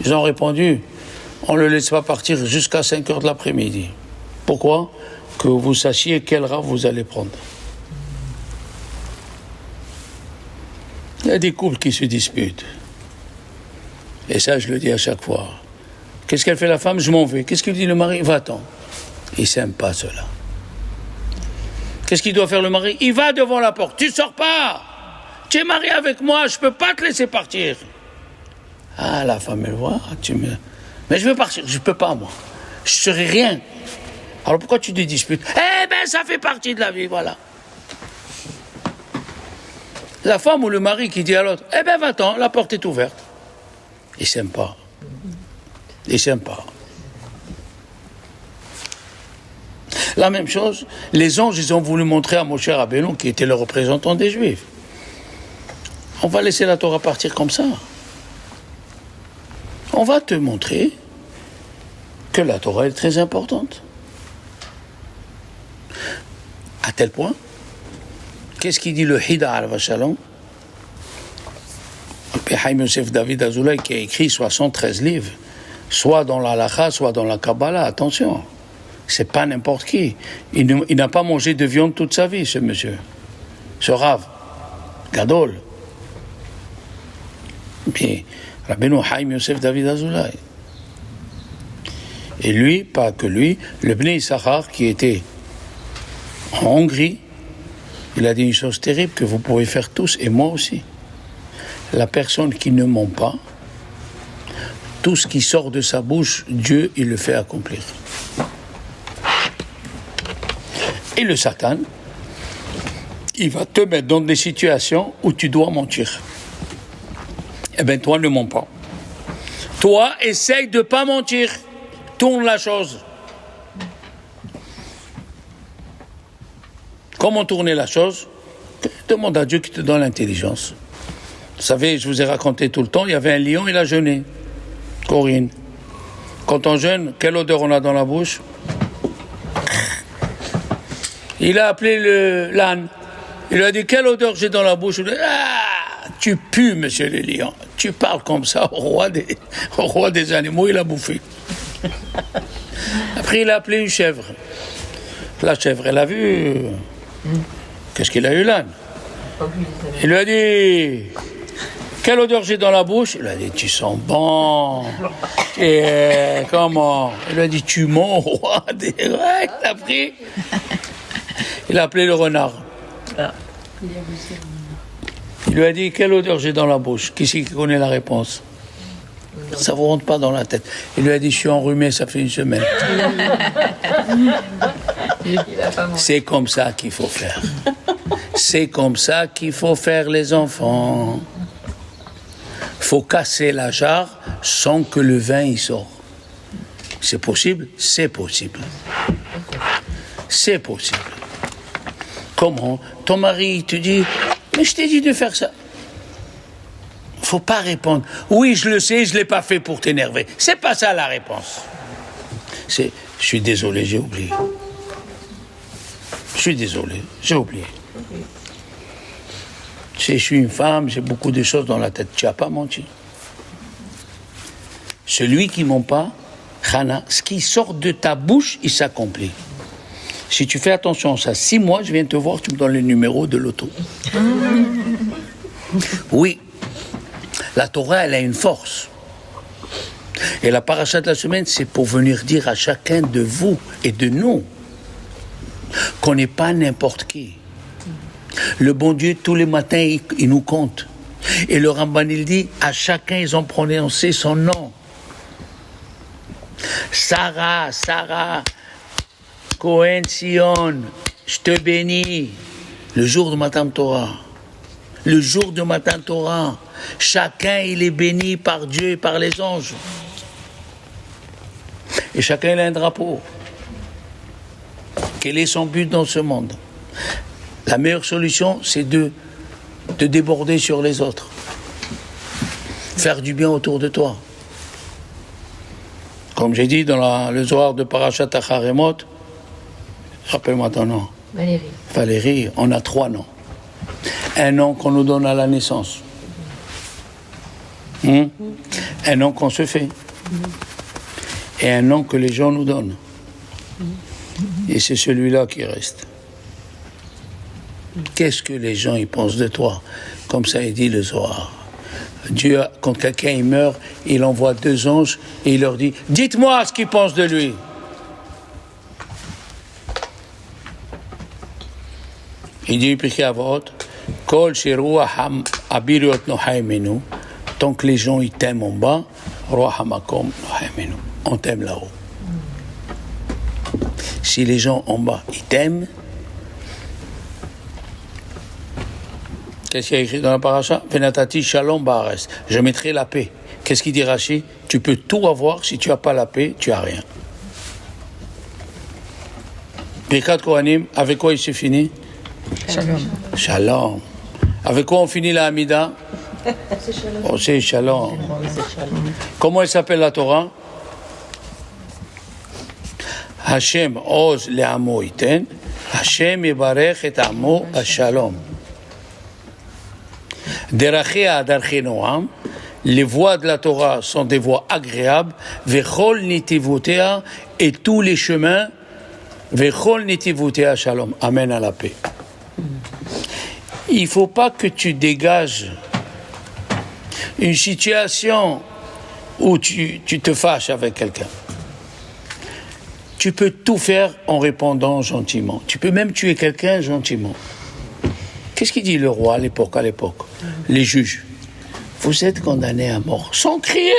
Ils ont répondu, on ne le laisse pas partir jusqu'à 5 heures de l'après-midi. Pourquoi? Que vous sachiez quel rave vous allez prendre. Il y a des couples qui se disputent. Et ça, je le dis à chaque fois. Qu'est-ce qu'elle fait la femme? Je m'en vais. Qu'est-ce qu'il dit le mari? Va-t'en. Il ne s'aime pas cela. Qu'est-ce qu'il doit faire le mari? Il va devant la porte. Tu ne sors pas. Tu es marié avec moi. Je ne peux pas te laisser partir. Ah, la femme, elle voit. Mais je veux partir. Je ne peux pas, moi. Je ne serai rien. Alors pourquoi tu te disputes? Eh bien, ça fait partie de la vie, voilà. La femme ou le mari qui dit à l'autre, eh bien, va-t'en, la porte est ouverte. Il ne s'aime pas. Il ne s'aime pas. La même chose, les anges, ils ont voulu montrer à Moshe Rabbeinu, qui était le représentant des Juifs. On va laisser la Torah partir comme ça. On va te montrer que la Torah est très importante. À tel point, qu'est-ce qu'il dit le Hida Alav Shalom? Haïm Yosef David Azoulay qui a écrit 73 livres, soit dans la halakha, soit dans la Kabbalah, attention. C'est pas n'importe qui. Il n'a pas mangé de viande toute sa vie, ce monsieur. Ce Rav. Gadol. Puis, Rabbeinu Haïm Yosef David Azoulay. Et lui, pas que lui, le Bnei Issachar qui était en Hongrie, il a dit une chose terrible que vous pouvez faire tous, et moi aussi. La personne qui ne ment pas, tout ce qui sort de sa bouche, Dieu, il le fait accomplir. Et le Satan, il va te mettre dans des situations où tu dois mentir. Eh bien, toi, ne mens pas. Toi, essaye de ne pas mentir. Tourne la chose. Comment tourner la chose? Demande à Dieu qui te donne l'intelligence. Vous savez, je vous ai raconté tout le temps, il y avait un lion, il a jeûné. Corinne. Quand on jeûne, quelle odeur on a dans la bouche? Il a appelé l'âne. Il lui a dit, quelle odeur j'ai dans la bouche? Il a dit, ah, tu pues, monsieur le lion. Tu parles comme ça au roi des animaux, il a bouffé. Après, il a appelé une chèvre. La chèvre, elle a vu. Qu'est-ce qu'il a eu, l'âne? Il lui a dit, quelle odeur j'ai dans la bouche? Il lui a dit, tu sens bon. Et comment? Il lui a dit, tu mens, roi des... Ouais, il a pris. Il a appelé le renard. Il lui a dit, quelle odeur j'ai dans la bouche? Qui c'est qui connaît la réponse? Ça ne vous rentre pas dans la tête. Il lui a dit, je suis enrhumé, ça fait une semaine. C'est comme ça qu'il faut faire. C'est comme ça qu'il faut faire, les enfants. Il faut casser la jarre sans que le vin y sorte. C'est possible? C'est possible. C'est possible. Comment? Ton mari te dit, mais je t'ai dit de faire ça. Il ne faut pas répondre. Oui, je le sais, je ne l'ai pas fait pour t'énerver. C'est pas ça la réponse. Je suis désolé, j'ai oublié. Je suis désolé, j'ai oublié. Je suis une femme, j'ai beaucoup de choses dans la tête. Tu n'as pas menti. Celui qui ne ment pas, Chana, ce qui sort de ta bouche, il s'accomplit. Si tu fais attention à ça, 6 mois, je viens te voir, tu me donnes le numéro de l'auto. Oui, la Torah, elle a une force. Et la paracha de la semaine, c'est pour venir dire à chacun de vous et de nous qu'on n'est pas n'importe qui. Le bon Dieu, tous les matins, il nous compte. Et le Ramban, il dit, à chacun, ils ont prononcé son nom. Sarah, Cohen Sion, je te bénis. Le jour de Matam Torah. le jour de Matan Torah. Chacun, il est béni par Dieu et par les anges. Et chacun, il a un drapeau. Quel est son but dans ce monde? La meilleure solution, c'est de déborder sur les autres. Faire du bien autour de toi. Comme j'ai dit dans le Zohar de Parashat Acharemot, rappelle-moi ton nom. Valérie, on a 3 noms. Un nom qu'on nous donne à la naissance. Un nom qu'on se fait. Et un nom que les gens nous donnent. Et c'est celui-là qui reste. Qu'est-ce que les gens ils pensent de toi? Comme ça il dit le Zohar. Dieu, quand quelqu'un il meurt, il envoie 2 anges et il leur dit « Dites-moi ce qu'ils pensent de lui ». Il dit Pirkei Avot, « Kol sheruach abiriot nohaimenu » tant que les gens ils t'aiment en bas, « Ruach hamakom nohaimenu » on t'aime là-haut. Si les gens en bas ils t'aiment, qu'est-ce qu'il y a écrit dans la paracha? Venatati shalom ba'aretz. Je mettrai la paix. Qu'est-ce qu'il dit Rashi? Tu peux tout avoir, si tu n'as pas la paix, tu n'as rien. Birkat Kohanim, avec quoi il se finit? Shalom. Shalom. Avec quoi on finit la Hamida? Oh, c'est shalom. Comment elle s'appelle la Torah? Hashem oz le'amo iten, Hashem yebarech et amo shalom. Derachea darchei noam, les voies de la Torah sont des voies agréables, vechol nitivotea, et tous les chemins, vechol nitivotea shalom, amène à la paix. Il ne faut pas que tu dégages une situation où tu te fâches avec quelqu'un. Tu peux tout faire en répondant gentiment. Tu peux même tuer quelqu'un gentiment. Qu'est-ce qu'il dit le roi à l'époque? Les juges. Vous êtes condamnés à mort. Sans crier.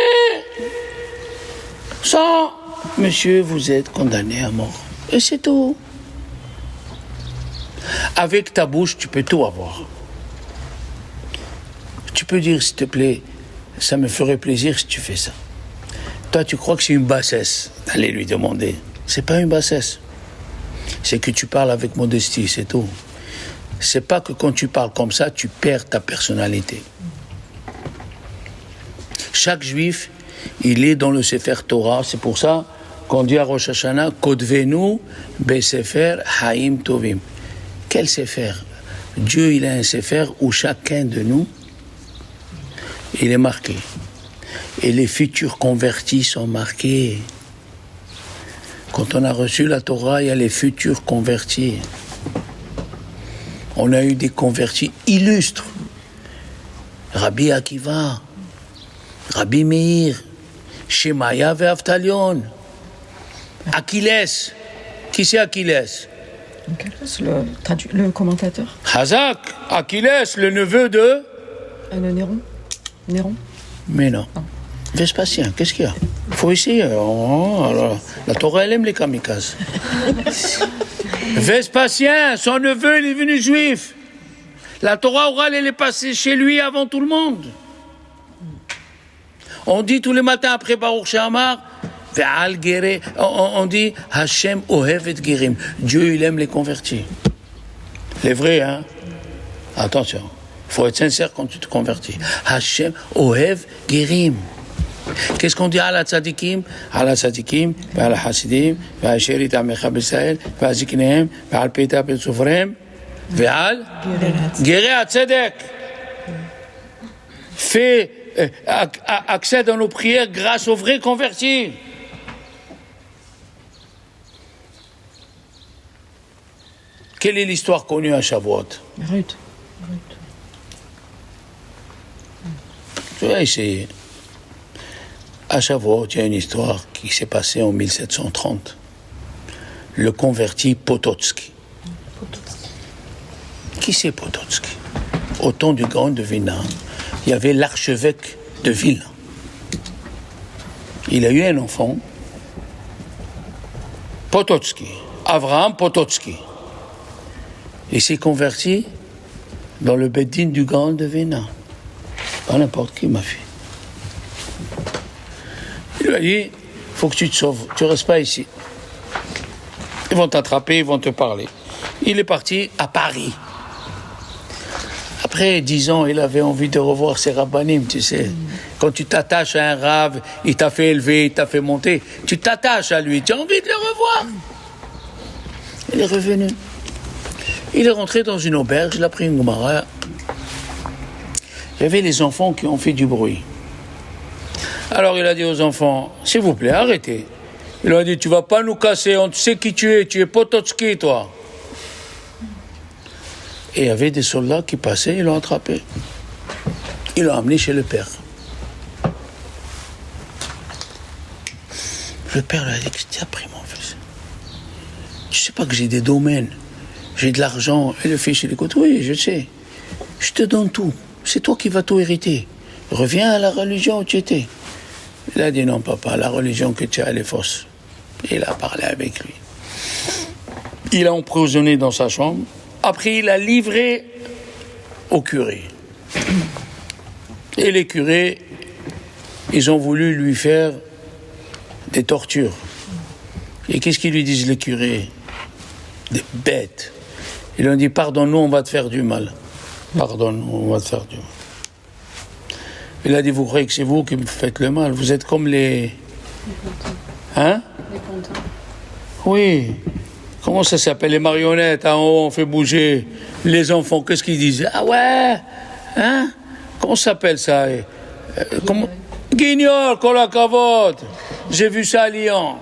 Sans. Monsieur, vous êtes condamné à mort. Et c'est tout. Avec ta bouche, tu peux tout avoir. Tu peux dire, s'il te plaît, ça me ferait plaisir si tu fais ça. Toi, tu crois que c'est une bassesse d'aller lui demander. C'est pas une bassesse. C'est que tu parles avec modestie, c'est tout. C'est pas que quand tu parles comme ça, tu perds ta personnalité. Chaque juif, il est dans le Sefer Torah. C'est pour ça qu'on dit à Rosh Hashanah, Kodvenu beSefer Haim Tovim. Quel Sefer? Dieu, il a un Sefer où chacun de nous, il est marqué. Et les futurs convertis sont marqués. Quand on a reçu la Torah, il y a les futurs convertis. On a eu des convertis illustres. Rabbi Akiva, Rabbi Meir, Shemaya et Avtalion, Achilles. Qui c'est Achilles? Le commentateur. Hazak, Achilles, le neveu de... Le Néron. Néron. Mais non. Vespasien, qu'est-ce qu'il y a? Il faut essayer. La Torah, elle aime les kamikazes. Vespasien, son neveu, il est venu juif. La Torah orale, elle est passée chez lui avant tout le monde. On dit tous les matins après Baruch She'amar, on dit Hashem ohev et gerim. Dieu, il aime les convertis. Les vrais, hein? Attention, il faut être sincère quand tu te convertis. Hashem ohev gerim. Qu'est-ce qu'on dit à la tzadikim? À la tzadikim, à la hasidim, à la sherit amecha b'Israël, à la ziknehem, à la peita b'tzufrem, à la gerei hatzedek. Fais accède à nos prières grâce aux vrais convertis. Quelle est l'histoire connue à Shavuot? Ruth. Tu vas essayer. À Shavuot, il y a une histoire qui s'est passée en 1730. Le converti Potocki. Qui c'est Potocki? Au temps du grand de Vilna, il y avait l'archevêque de Vilna. Il a eu un enfant, Potocki, Avraham Potocki. Il s'est converti dans le Beddin du Grand de Vénin. Pas n'importe qui, ma fille. Il lui a dit, faut que tu te sauves, tu restes pas ici. Ils vont t'attraper, ils vont te parler. Il est parti à Paris. Après 10 ans, il avait envie de revoir ses rabbanim, tu sais. Quand tu t'attaches à un rave, il t'a fait élever, il t'a fait monter, tu t'attaches à lui, tu as envie de le revoir. Il est revenu. Il est rentré dans une auberge, il a pris une Gemara. Il y avait les enfants qui ont fait du bruit. Alors il a dit aux enfants, s'il vous plaît, arrêtez. Il leur a dit, tu vas pas nous casser, on sait qui tu es Pototski, toi. Et il y avait des soldats qui passaient, ils l'ont attrapé. Ils l'ont amené chez le père. Le père lui a dit, qu'est-ce que tu as pris, mon fils? Tu sais pas que j'ai des domaines, j'ai de l'argent. Et le fils, il écoute, oui, je sais. Je te donne tout. C'est toi qui vas tout hériter. Reviens à la religion où tu étais. Il a dit, non, papa, la religion que tu as, elle est fausse. Et il a parlé avec lui. Il l'a emprisonné dans sa chambre. Après, il a livré au curé. Et les curés, ils ont voulu lui faire des tortures. Et qu'est-ce qu'ils lui disent, les curés? Des bêtes. Ils lui ont dit, pardonne-nous, on va te faire du mal. Pardonne-nous, on va te faire du mal. Il a dit, vous croyez que c'est vous qui me faites le mal? Vous êtes comme les... Hein? Les pontins. Oui. Comment ça s'appelle? Les marionnettes, en haut, on fait bouger les enfants. Qu'est-ce qu'ils disent? Ah ouais? Hein? Comment ça s'appelle ça? Comment... Guignol, cola cavote. J'ai vu ça à Lyon.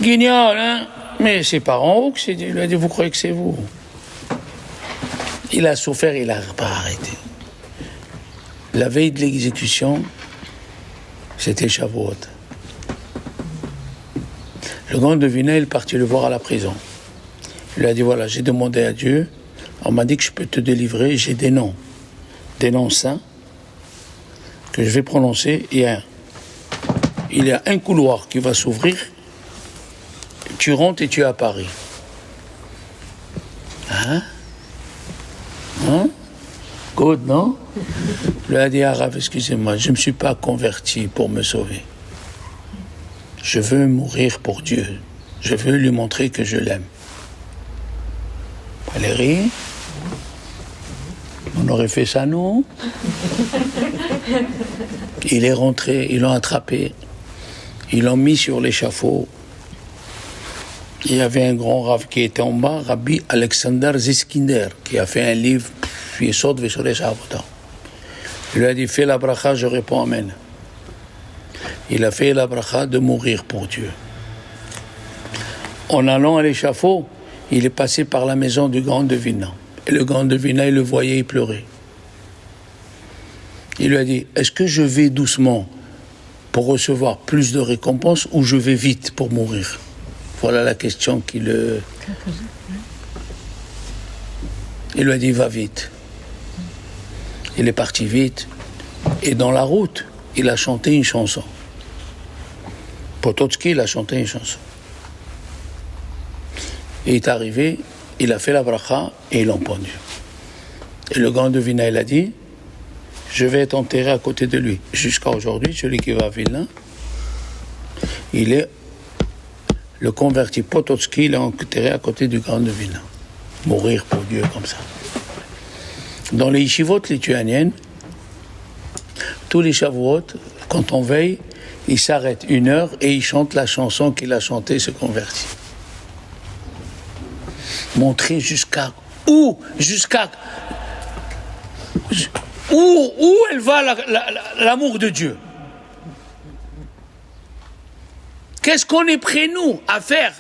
Guignol, hein? Mais c'est pas en haut que c'est dit. Il a dit, vous croyez que c'est vous? Il a souffert, il n'a pas arrêté. La veille de l'exécution, c'était Shavuot. Le grand devinait, il est parti le voir à la prison. Il lui a dit, voilà, j'ai demandé à Dieu, on m'a dit que je peux te délivrer, j'ai des noms saints, que je vais prononcer. Il y a un couloir qui va s'ouvrir, tu rentres et tu es à Paris. Hein? Good, non? Il a dit, Arabe, excusez-moi, je ne me suis pas converti pour me sauver. Je veux mourir pour Dieu. Je veux lui montrer que je l'aime. Valérie? On aurait fait ça, non? Il est rentré, ils l'ont attrapé. Ils l'ont mis sur l'échafaud. Il y avait un grand rave qui était en bas, Rabbi Alexander Ziskinder, qui a fait un livre, Yesod Veshoresh Avoda. Il lui a dit, fais la bracha, je réponds Amen. Il a fait la bracha de mourir pour Dieu. En allant à l'échafaud, il est passé par la maison du grand devinant. Et le grand devinant, il le voyait, il pleurait. Il lui a dit, est-ce que je vais doucement pour recevoir plus de récompenses ou je vais vite pour mourir? Voilà la question qu'il le... Il lui a dit, va vite. Il est parti vite. Et dans la route, il a chanté une chanson. Pototski, il a chanté une chanson. Il est arrivé, il a fait la bracha et ils l'ont pendu. Et le grand devinant, il a dit, je vais être enterré à côté de lui. Jusqu'à aujourd'hui, celui qui va à Vilna, il est le converti Pototski, il est enterré à côté du grand devinant. Mourir pour Dieu comme ça. Dans les yeshivot lituaniennes, tous les Shavuot, quand on veille, il s'arrête 1 heure et il chante la chanson qu'il a chantée, se convertit. Montrer jusqu'à où elle va l'amour de Dieu. Qu'est-ce qu'on est prêt, nous, à faire?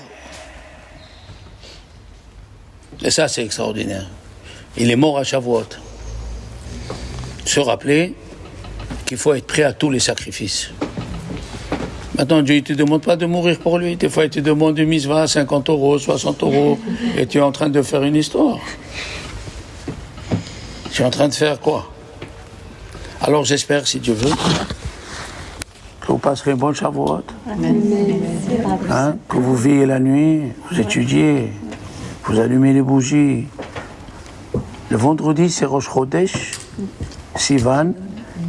Et ça, c'est extraordinaire. Il est mort à Shavuot. Se rappeler qu'il faut être prêt à tous les sacrifices. Maintenant, Dieu ne te demande pas de mourir pour lui. Des fois, il te demande une misva, 50 €, 60 €, et tu es en train de faire une histoire. Tu es en train de faire quoi? Alors, j'espère, si Dieu veut, que vous passerez un bon Shavuot. Hein? Que vous veillez la nuit, vous étudiez, vous allumez les bougies. Le vendredi, c'est Rosh Chodesh, Sivan.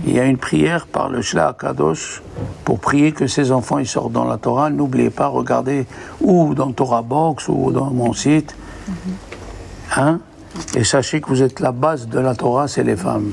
Il y a une prière par le Shlach Kadosh pour prier que ses enfants ils sortent dans la Torah. N'oubliez pas, regardez ou dans Torah Box ou dans mon site. Hein? Et sachez que vous êtes la base de la Torah, c'est les femmes.